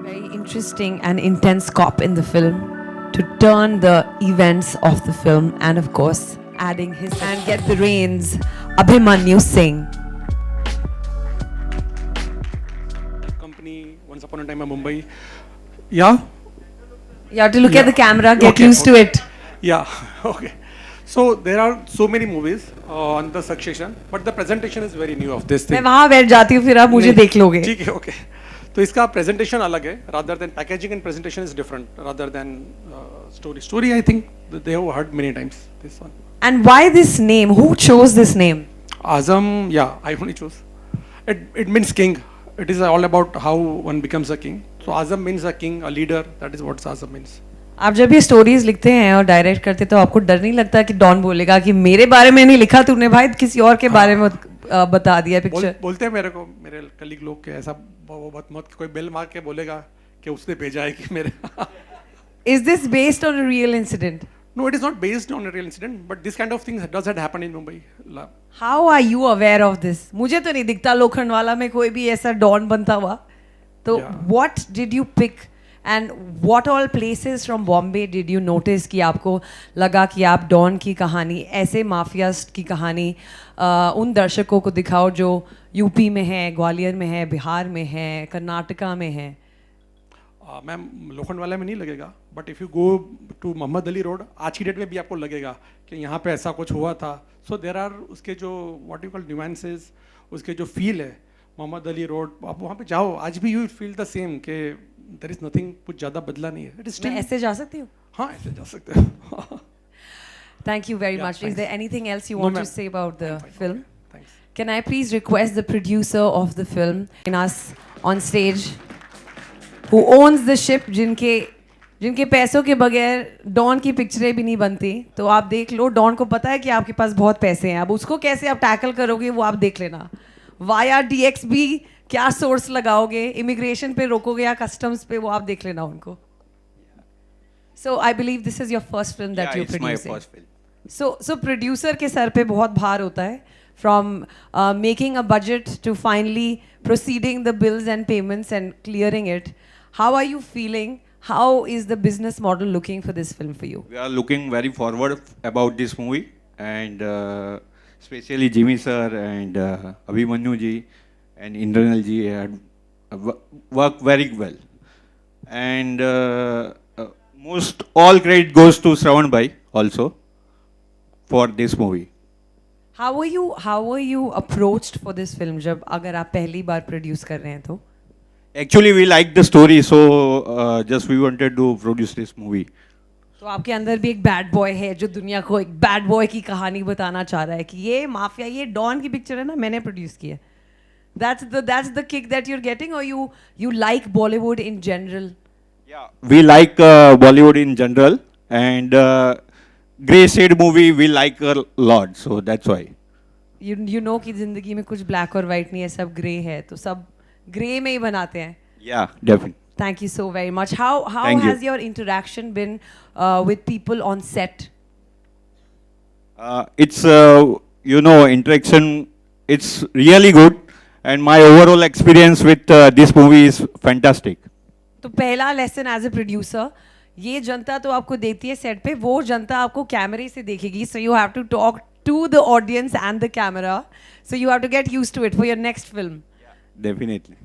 Very interesting and intense cop in the film to turn the events of the film and of course adding his and get the reins, Abhimanyu Singh. Company Once Upon a Time in Mumbai. Yeah? You have to look at the camera, get Okay, used to it. Yeah, okay. So there are so many movies on the succession, but the presentation is very new of this मैं thing. वहाँ बैठ जाती हूँ फिर आप मुझे नहीं, देख लोगे. ठीक है, okay. तो इसका presentation अलग है, rather than packaging and presentation is different, rather than story. Story, I think they have heard many times, this one. And why this name? Who chose this name? Azam, yeah, I only chose. It means king. It is all about how one becomes a king. So Azam means a king, a leader. That is what Azam means. आप जब ये stories लिखते हैं और direct करते तो आपको डर नहीं लगता कि डॉन बोलेगा कि मेरे बारे में नहीं लिखा तूने भाई, किसी और के बारे में बता दिया पिक्चर? बोलते हैं मेरे को, मेरे कलीग लोग के ऐसा बहुत मत, कोई बेल मार के बोलेगा कि उसने भेजा है कि मेरे. Is this based on a real incident? No, it is not based on a real incident, but this kind of things does that happen in Mumbai. How are you aware of this? मुझे तो नहीं दिखता लोखंडवाला में कोई भी ऐसा don बनता हुआ. तो what did you pick and what all places from Bombay did you notice कि आपको लगा कि आप डॉन की कहानी, ऐसे माफियाज की कहानी उन दर्शकों को दिखाओ जो यूपी में है, ग्वालियर में है, बिहार में है, कर्नाटका में है? मैम लोखंडवाला में नहीं लगेगा, but if you go to Mohammed Ali road आज की डेट में भी आपको लगेगा कि यहाँ पे ऐसा कुछ हुआ था. सो देर आर उसके जो व्हाट यू कॉल न्यूएंसेस, उसके जो फील है मोहम्मद अली रोड, आप वहाँ पे जाओ आज भी यू फील द सेम कि देयर इज नथिंग, कुछ ज़्यादा बदला नहीं है. इट इज मैं ऐसे जा सकती हूँ? हाँ, ऐसे जा सकते हो. Thank you very much. Is there anything else you want to say about the film? Thanks. Can I please request the producer of the film in us on stage who owns the ship, जिनके पैसों के बगैर don की पिक्चरें भी नहीं बनती. तो आप देख लो, डॉन को पता है कि आपके पास बहुत पैसे हैं, अब उसको कैसे आप टैकल करोगे वो आप देख लेना. वाया DXB क्या सोर्स लगाओगे, इमिग्रेशन पे रोकोगे या कस्टम्स पे, वो आप देख लेना उनको. So I believe this is your first film that you're producing. It's my first film. So producer के सर पे बहुत भार होता है, from making a budget to finally proceeding the bills and payments and clearing it. How are you feeling? How is the business model looking for this film for you? We are looking very forward about this movie, and especially Jimmy sir and Abhimanyu ji and Indranil ji had worked very well. And most all credit goes to Shravan bhai also for this movie. How were you approached for this film जब अगर आप पहली बार produce कर रहे हैं तो? Actually, we liked the story, so just we wanted to produce this movie. तो आपके अंदर भी एक बैड बॉय है जो दुनिया को एक बैड बॉय की कहानी बताना चाह रहा है कि ये माफिया, ये डॉन की पिक्चर है ना, मैंने प्रोड्यूस किया. That's the kick that you're getting, or you like Bollywood in general? Yeah, we like Bollywood in general, and Grey Shade movie we like a lot, so that's why. You know कि जिंदगी में कुछ black और white नहीं है, सब grey है, तो सब ग्रे में ही बनाते हैं. Yeah, definitely. Thank you so very much. How Thank you. has your interaction been with people on set? It's interaction. It's really good, and my overall experience with this movie is fantastic. तो पहला lesson as a producer, ये जनता तो आपको देती है set पे, वो जनता आपको कैमरे से देखेगी. So you have to talk to the audience and the camera. So you have to get used to it for your next film. Definitely.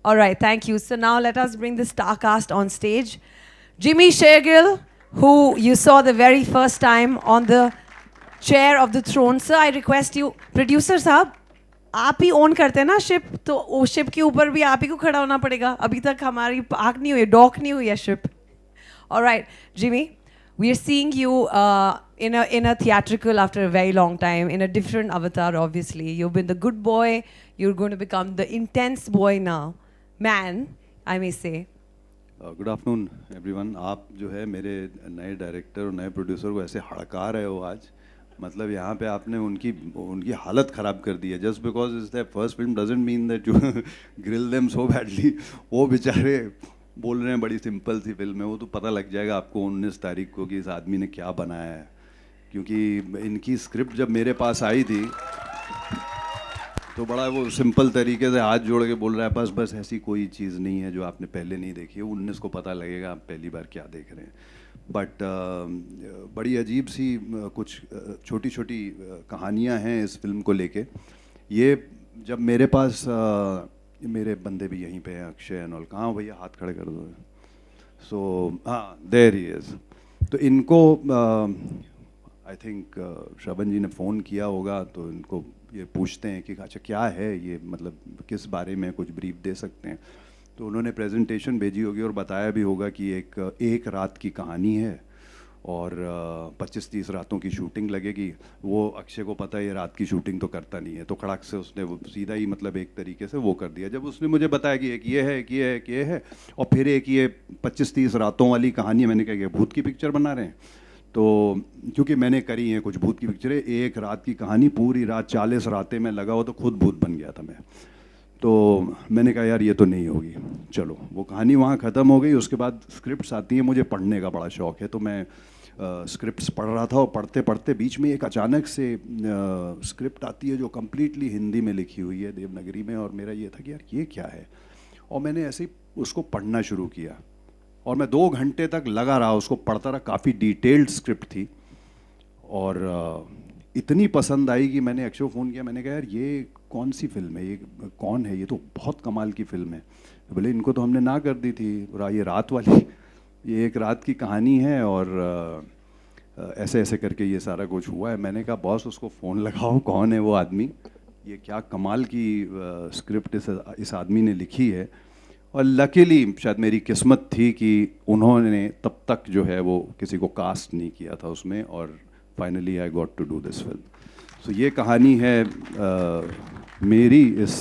All right, thank you. So now let us bring the star cast on stage. Jimmy Shergill, who you saw the very first time on the chair of the throne. Sir, I request you, producer साहब, आप ही own करते हैं ना ship, तो वो ship के ऊपर भी आप ही को खड़ा होना पड़ेगा. अभी तक हमारी आग नहीं हुई, डॉक नहीं हुई है ship. All right, Jimmy, we are seeing you in a theatrical after a very long time, in a different avatar, obviously. You've been the good boy. You're going to become the intense boy now. Man, I may say. Good afternoon everyone. आप जो है मेरे नए director और नए producer को ऐसे हड़का रहे हो आज, मतलब यहाँ पे आपने उनकी हालत ख़राब कर दी है. Just because is the first film doesn't mean that you grill them so badly. वो बेचारे बोल रहे हैं बड़ी सिंपल सी फिल्म है, वो तो पता लग जाएगा आपको 19 तारीख को कि इस आदमी ने क्या बनाया है. क्योंकि इनकी स्क्रिप्ट जब मेरे पास आई थी तो बड़ा वो सिंपल तरीके से हाथ जोड़ के बोल रहा है, बस बस ऐसी कोई चीज़ नहीं है जो आपने पहले नहीं देखी है, 19 को पता लगेगा आप पहली बार क्या देख रहे हैं। बट बड़ी अजीब सी कुछ छोटी छोटी कहानियाँ हैं इस फिल्म को लेके। ये जब मेरे पास मेरे बंदे भी यहीं पे हैं, अक्षय एंड ऑल, कहाँ भैया हाथ खड़े कर दो। सो हाँ, देयर ही इज़। तो इनको आई थिंक श्रवण जी ने फ़ोन किया होगा, तो इनको ये पूछते हैं कि अच्छा क्या है ये, मतलब किस बारे में कुछ ब्रीफ दे सकते हैं। तो उन्होंने प्रेजेंटेशन भेजी होगी और बताया भी होगा कि एक रात की कहानी है और 25-30 रातों की शूटिंग लगेगी। वो अक्षय को पता है ये रात की शूटिंग तो करता नहीं है, तो खड़ाक से उसने वो सीधा ही मतलब एक तरीके से वो कर दिया। जब उसने मुझे बताया कि एक ये है, एक ये है, एक ये है, और फिर एक ये 25-30 रातों वाली कहानी है, मैंने कहा कि भूत की पिक्चर बना रहे हैं। तो क्योंकि मैंने करी हैं कुछ भूत की पिक्चरें, एक रात की कहानी पूरी रात 40 रातें में लगा हो तो खुद भूत बन गया था मैं। तो मैंने कहा यार ये तो नहीं होगी, चलो वो कहानी वहाँ ख़त्म हो गई। उसके बाद स्क्रिप्ट्स आती हैं, मुझे पढ़ने का बड़ा शौक़ है, तो मैं स्क्रिप्ट्स पढ़ रहा था और पढ़ते पढ़ते बीच में एक अचानक से स्क्रिप्ट आती है जो कम्प्लीटली हिंदी में लिखी हुई है, देवनागरी में, और मेरा ये था कि यार ये क्या है, और मैंने ऐसे ही उसको पढ़ना शुरू किया और मैं 2 घंटे तक लगा रहा उसको पढ़ता रहा। काफ़ी डिटेल्ड स्क्रिप्ट थी और इतनी पसंद आई कि मैंने अक्षय को फ़ोन किया। मैंने कहा यार ये कौन सी फिल्म है, ये कौन है, ये तो बहुत कमाल की फ़िल्म है। तो बोले इनको तो हमने ना कर दी थी, ये रात वाली, ये एक रात की कहानी है और ऐसे ऐसे करके ये सारा कुछ हुआ है। मैंने कहा बॉस उसको फ़ोन लगाओ, कौन है वो आदमी, ये क्या कमाल की स्क्रिप्ट इस आदमी ने लिखी है। और लकीली शायद मेरी किस्मत थी कि उन्होंने तब तक जो है वो किसी को कास्ट नहीं किया था उसमें, और finally I got to do this film. So ये कहानी है मेरी इस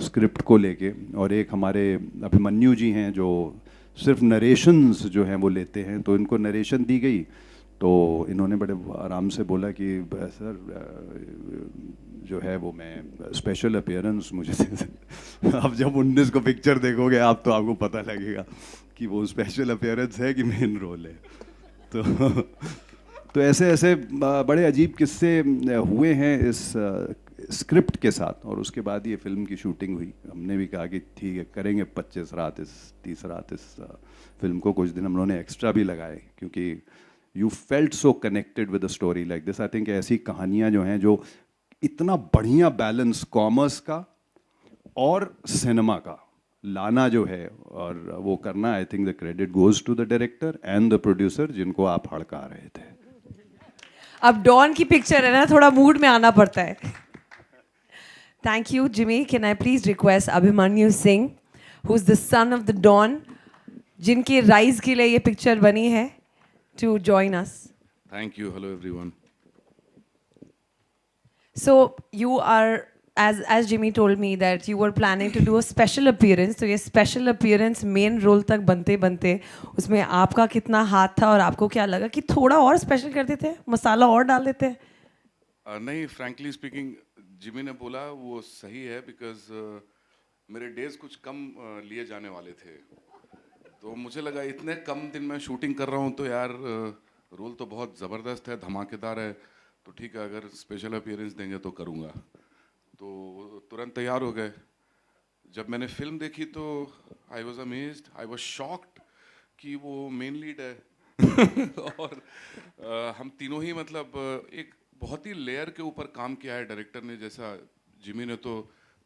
स्क्रिप्ट को लेके। और एक हमारे अभिमन्यु जी हैं जो सिर्फ नरेशंस जो हैं वो लेते हैं, तो इनको नरेशन दी गई तो इन्होंने बड़े आराम से बोला कि सर जो है वो मैं स्पेशल अपीयरेंस मुझे अब जब 19 को पिक्चर देखोगे आप तो आपको पता लगेगा कि वो स्पेशल अपीयरेंस है कि मेन रोल है। तो ऐसे ऐसे बड़े अजीब किस्से हुए हैं इस स्क्रिप्ट के साथ। और उसके बाद ये फिल्म की शूटिंग हुई। हमने भी कहा कि ठीक है करेंगे 25 रात 30 रात इस फिल्म को। कुछ दिन हम लोगों ने एक्स्ट्रा भी लगाए क्योंकि you felt so connected with a story like this. I think ऐसी कहानियाँ जो हैं जो इतना बढ़िया बैलेंस कॉमर्स का और सिनेमा का लाना जो है और वो करना, I think the credit goes to the director and the producer जिनको आप हड़का रहे थे। अब डॉन की पिक्चर है ना, थोड़ा मूड में आना पड़ता है। Thank you Jimmy. Can I please request Abhimanyu Singh, who is the son of the don, जिनके राइज के लिए ये पिक्चर बनी है, to join us. Thank you. Hello, everyone. So you are, as Jimmy told me that you were planning to do a special appearance. तो ये special appearance main role तक बनते बनते उसमें आपका कितना हाथ था और आपको क्या लगा कि थोड़ा और special कर देते, मसाला और डाल देते? नहीं, frankly speaking, जिमी ने बोला वो सही है because मेरे डेज कुछ कम लिए जाने वाले थे। तो मुझे लगा इतने कम दिन में शूटिंग कर रहा हूँ तो यार रोल तो बहुत ज़बरदस्त है, धमाकेदार है, तो ठीक है अगर स्पेशल अपीयरेंस देंगे तो करूँगा। तो तुरंत तैयार हो गए। जब मैंने फिल्म देखी तो I was amazed, I was shocked कि वो मेन लीड है और हम तीनों ही मतलब एक बहुत ही लेयर के ऊपर काम किया है डायरेक्टर ने। जैसा जिमी ने तो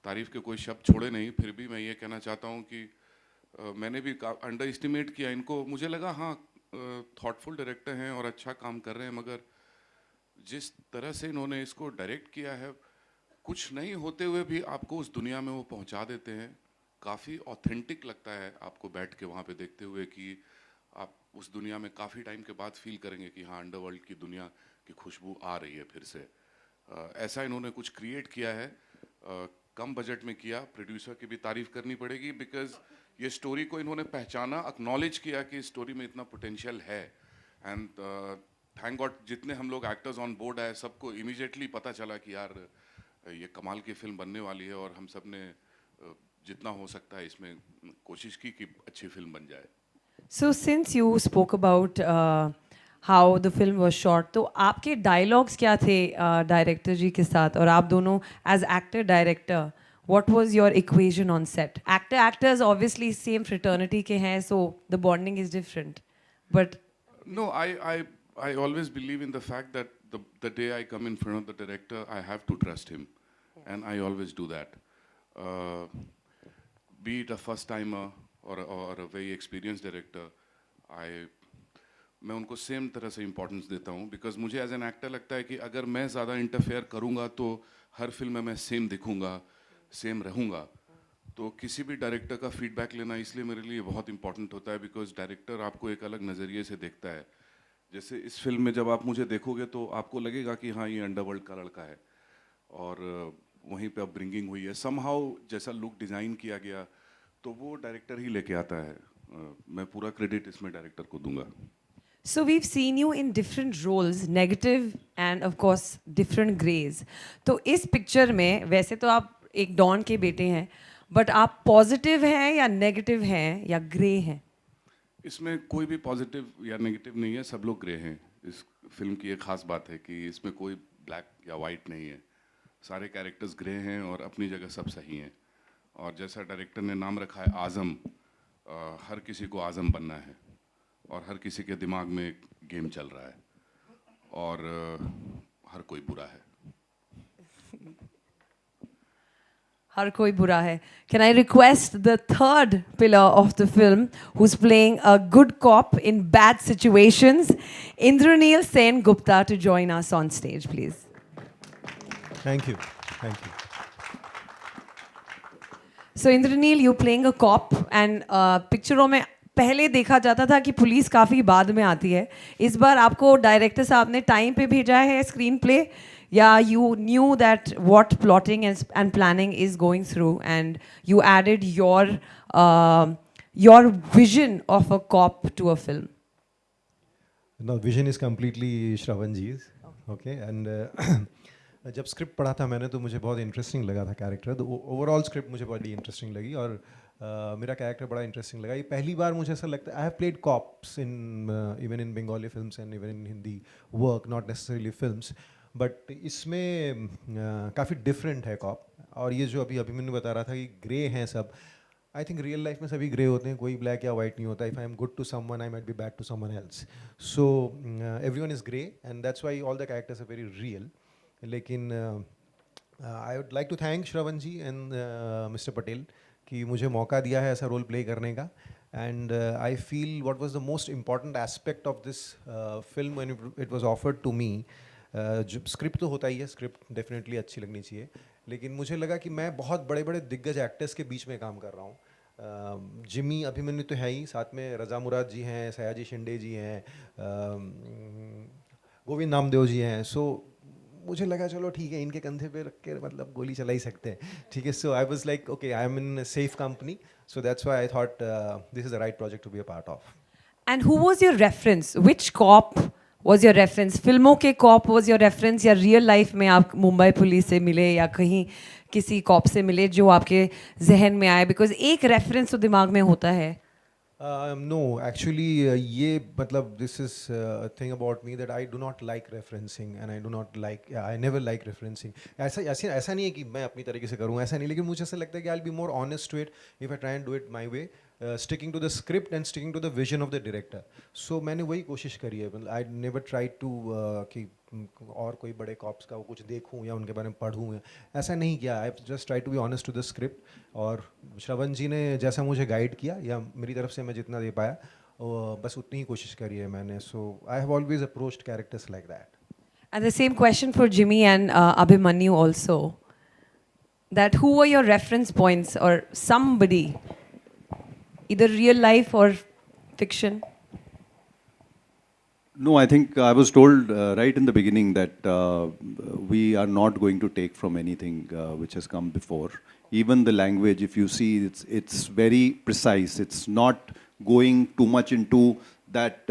तारीफ़ के कोई शब्द छोड़े नहीं, फिर भी मैं ये कहना चाहता हूँ कि मैंने भी अंडर एस्टिमेट किया इनको। मुझे लगा हाँ थॉटफुल डायरेक्टर हैं और अच्छा काम कर रहे हैं, मगर जिस तरह से इन्होंने इसको डायरेक्ट किया है, कुछ नहीं होते हुए भी आपको उस दुनिया में वो पहुंचा देते हैं। काफ़ी ऑथेंटिक लगता है आपको बैठ के वहाँ पे देखते हुए कि आप उस दुनिया में काफ़ी टाइम के बाद फील करेंगे कि हाँ अंडरवर्ल्ड की दुनिया की खुशबू आ रही है फिर से। ऐसा इन्होंने कुछ क्रिएट किया है, कम बजट में किया। प्रोड्यूसर की भी तारीफ़ करनी पड़ेगी बिकॉज ये स्टोरी को इन्होंने पहचाना, एक्नॉलेज किया कि इस स्टोरी में इतना पोटेंशियल है। एंड थैंक गॉड जितने हम लोग एक्टर्स ऑन बोर्ड आए सबको इमीडिएटली पता चला कि यार ये कमाल की फिल्म बनने वाली है, और हम सब ने जितना हो सकता है इसमें कोशिश की कि अच्छी फिल्म बन जाए। So since you spoke about how the film was shot. तो आपके dialogues क्या थे director जी के साथ, और आप दोनों as actor director, what was your equation on set? Actors obviously same fraternity के हैं, so the bonding is different. But No, I always believe in the fact that the day I come in front of the director, I have to trust him, and I always do that. Be it a first timer or a very experienced director, मैं उनको same तरह से importance देता हूँ, because मुझे as an actor लगता है कि अगर मैं ज़्यादा इंटरफेयर करूँगा तो हर फिल्म में मैं सेम दिखूँगा, सेम रहूँगा. तो किसी भी डायरेक्टर का फीडबैक लेना इसलिए मेरे लिए बहुत इंपॉर्टेंट होता है, बिकॉज डायरेक्टर आपको एक अलग नज़रिए से देखता है. जैसे इस फिल्म में जब आप मुझे देखोगे तो आपको लगेगा कि हाँ, ये अंडरवर्ल्ड का लड़का है, और वहीं पे अब ब्रिंगिंग हुई है समहाउ. जैसा लुक डिज़ाइन किया गया तो वो डायरेक्टर ही लेके आता है. मैं पूरा क्रेडिट इसमें डायरेक्टर को दूंगा. so we've seen you in different roles, negative and of course different grays. तो इस पिक्चर में वैसे तो आप एक डॉन के बेटे हैं, बट आप पॉजिटिव हैं या नेगेटिव हैं या ग्रे हैं? इसमें कोई भी पॉजिटिव या नेगेटिव नहीं है, सब लोग ग्रे हैं. इस फिल्म की एक खास बात है कि इसमें कोई ब्लैक या वाइट नहीं है. सारे कैरेक्टर्स ग्रे हैं और अपनी जगह सब सही हैं. और जैसा डायरेक्टर ने नाम रखा है आज़म, हर किसी को आज़म बनना है, और हर किसी के दिमाग में एक गेम चल रहा है, और हर कोई बुरा है. हर कोई बुरा है. Can I request the third pillar of the film, who's playing a good cop in bad situations, Indraneel Sen Gupta, to join us on stage, please. Thank you. Thank you. So Indraneel, you playing a cop, and पिक्चरों में पहले देखा जाता था कि police काफ़ी बाद में आती है. इस बार आपको डायरेक्टर साहब ने टाइम पे भेजा है स्क्रीन प्ले, या you knew that what plotting and planning is going through, and you added your vision of a cop to a film? No, vision is completely Shravan ji's. Okay, and जब script पढ़ा था मैंने तो मुझे बहुत interesting लगा था character. तो ओवरऑल स्क्रिप्ट मुझे बड़ी इंटरेस्टिंग लगी, और मेरा कैरेक्टर बड़ा इंटरेस्टिंग लगा. ये पहली बार मुझे ऐसा लगता है, I have played cops in even in Bengali films and even in Hindi work, not necessarily films, but इसमें काफ़ी डिफरेंट है कॉप. और ये जो अभी मैंने बता रहा था कि ग्रे हैं सब, आई थिंक रियल लाइफ में सभी ग्रे होते हैं, कोई ब्लैक या वाइट नहीं होता. If I am good to someone I might be bad to someone else. So everyone is grey, and that's why all the characters are very real. लेकिन I would like to thank Shravan ji and mister Patel कि मुझे मौका दिया है ऐसा role play करने का. And I feel what was the most important aspect of this film when it was offered to me. Script तो होता ही है, स्क्रिप्ट डेफिनेटली अच्छी लगनी चाहिए, लेकिन मुझे लगा कि मैं बहुत बड़े बड़े दिग्गज एक्टर्स के बीच में काम कर रहा हूँ. जिमी अभिमन्यु तो है ही, साथ में रज़ा मुराद जी हैं, सयाजी शिंदे जी हैं, गोविंद नामदेव जी हैं. सो मुझे लगा चलो ठीक है, इनके कंधे पे रख के मतलब गोली चला ही सकते हैं, ठीक है. So I was like okay, I am in safe company, so that's why I thought this is the right project to be a part of. And who was your reference? Which cop was your reference? फिल्मों के cop was your reference, या real life में आप Mumbai police से मिले या कहीं किसी कॉप से मिले जो आपके जहन में आए? बिकॉज एक रेफरेंस तो दिमाग में होता है. No, actually, ये मतलब this is a thing about me that I do not like referencing, and I do not like, I never like referencing. ऐसा नहीं है कि मैं अपनी तरीके से करूँ, ऐसा नहीं, लेकिन मुझे ऐसा लगता है कि I'll be more honest to it if I try and do it my way, sticking to the script and sticking to the vision of the director. So मैंने वही कोशिश करी है. I never tried to कि और कोई बड़े cops का वो कुछ देखूं या उनके बारे में पढ़ूं, ऐसा नहीं किया. I just try to be honest to the script, और श्रवण जी ने जैसा मुझे गाइड किया या मेरी तरफ से मैं जितना दे पाया बस उतनी ही कोशिश करी है मैंने. So I have always approached characters like that. And the same question for Jimmy and Abhimanyu also. That who were your reference points, or somebody, either real life or fiction? No, I think I was told right in the beginning that we are not going to take from anything which has come before. Even the language, if you see, it's very precise. It's not going too much into that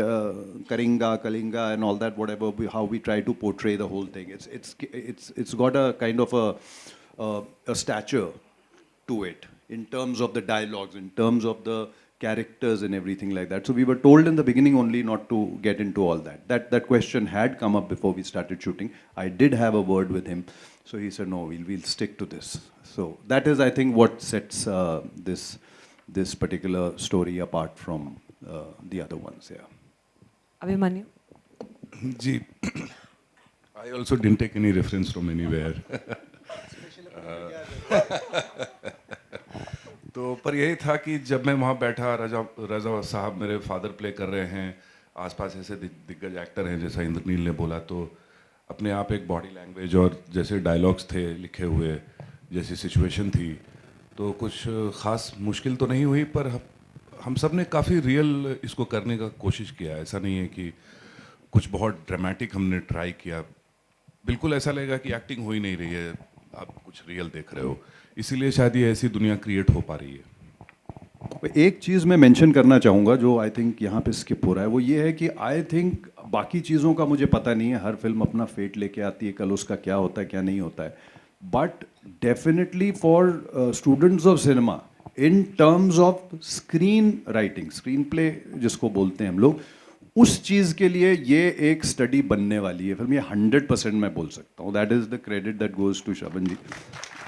Karinga, Kalinga, and all that. Whatever how we try to portray the whole thing. It's got a kind of a stature to it in terms of the dialogues, in terms of the characters and everything like that. So we were told in the beginning only not to get into all that. That question had come up before we started shooting. I did have a word with him, so he said, no, we'll stick to this. So that is, I think, what sets this particular story apart from the other ones. Yeah. Abhimanyu? जी, I also didn't take any reference from anywhere. तो पर यही था कि जब मैं वहाँ बैठा, रजा साहब मेरे फादर प्ले कर रहे हैं, आसपास ऐसे दिग्गज एक्टर हैं जैसा इंद्रनील ने बोला, तो अपने आप एक बॉडी लैंग्वेज और जैसे डायलॉग्स थे लिखे हुए, जैसी सिचुएशन थी, तो कुछ ख़ास मुश्किल तो नहीं हुई, पर हम सब ने काफ़ी रियल इसको करने का कोशिश किया. ऐसा नहीं है कि कुछ बहुत ड्रामेटिक हमने ट्राई किया. बिल्कुल ऐसा लगेगा कि एक्टिंग हो ही नहीं रही है, आप कुछ रियल देख रहे हो. इसीलिए शायद ये ऐसी दुनिया क्रिएट हो पा रही है. एक चीज़ मैं मेंशन करना चाहूँगा जो आई थिंक यहाँ पे स्किप हो रहा है, वो ये है कि आई थिंक बाकी चीज़ों का मुझे पता नहीं है, हर फिल्म अपना फेट लेके आती है, कल उसका क्या होता है क्या नहीं होता है, but definitely for students of cinema in terms of screen writing, screen play जिसको बोलते हैं हम लोग, उस चीज़ के लिए ये एक स्टडी बनने वाली है फिल्म. ये 100% मैं बोल सकता हूँ. That is the credit that goes to Shravan ji.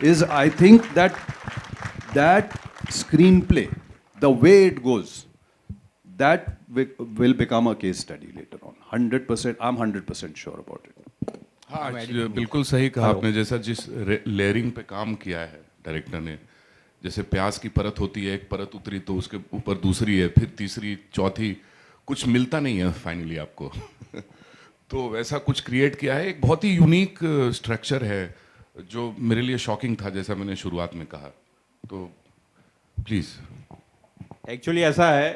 Is I think that screenplay, the way it goes, that will become a case study later on. 100%, I'm 100% sure about it. हाँ, बिल्कुल सही कहा आपने. जैसा जिस लेयरिंग पे काम किया है डायरेक्टर ने, जैसे प्याज की परत होती है, एक परत उतरी तो उसके ऊपर दूसरी है, फिर तीसरी, चौथी, कुछ मिलता नहीं है फाइनली आपको. तो वैसा कुछ क्रिएट किया है. एक बहुत ही यूनिक स्ट्रक्चर है जो मेरे लिए शॉकिंग था, जैसा मैंने शुरुआत में कहा. तो प्लीज. एक्चुअली ऐसा है,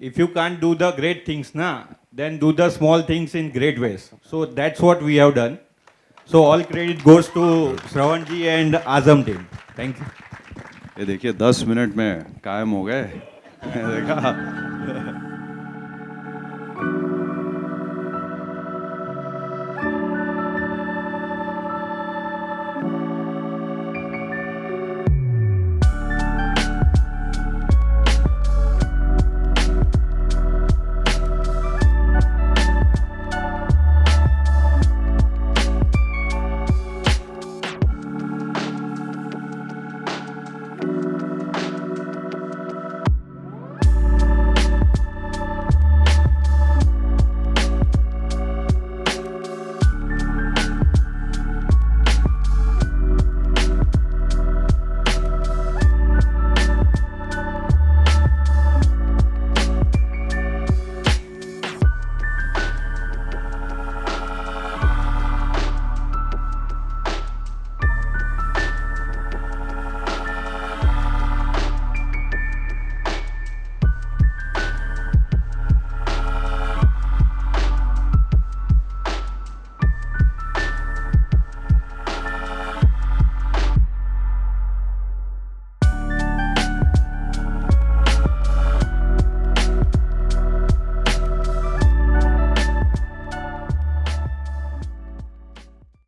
if you can't do the great things ना, then do the small things in great ways. So that's what we have done. So all credit goes to Shravan ji and Azam team. Thank you. ये देखिए 10 minute में कायम हो गए. देखा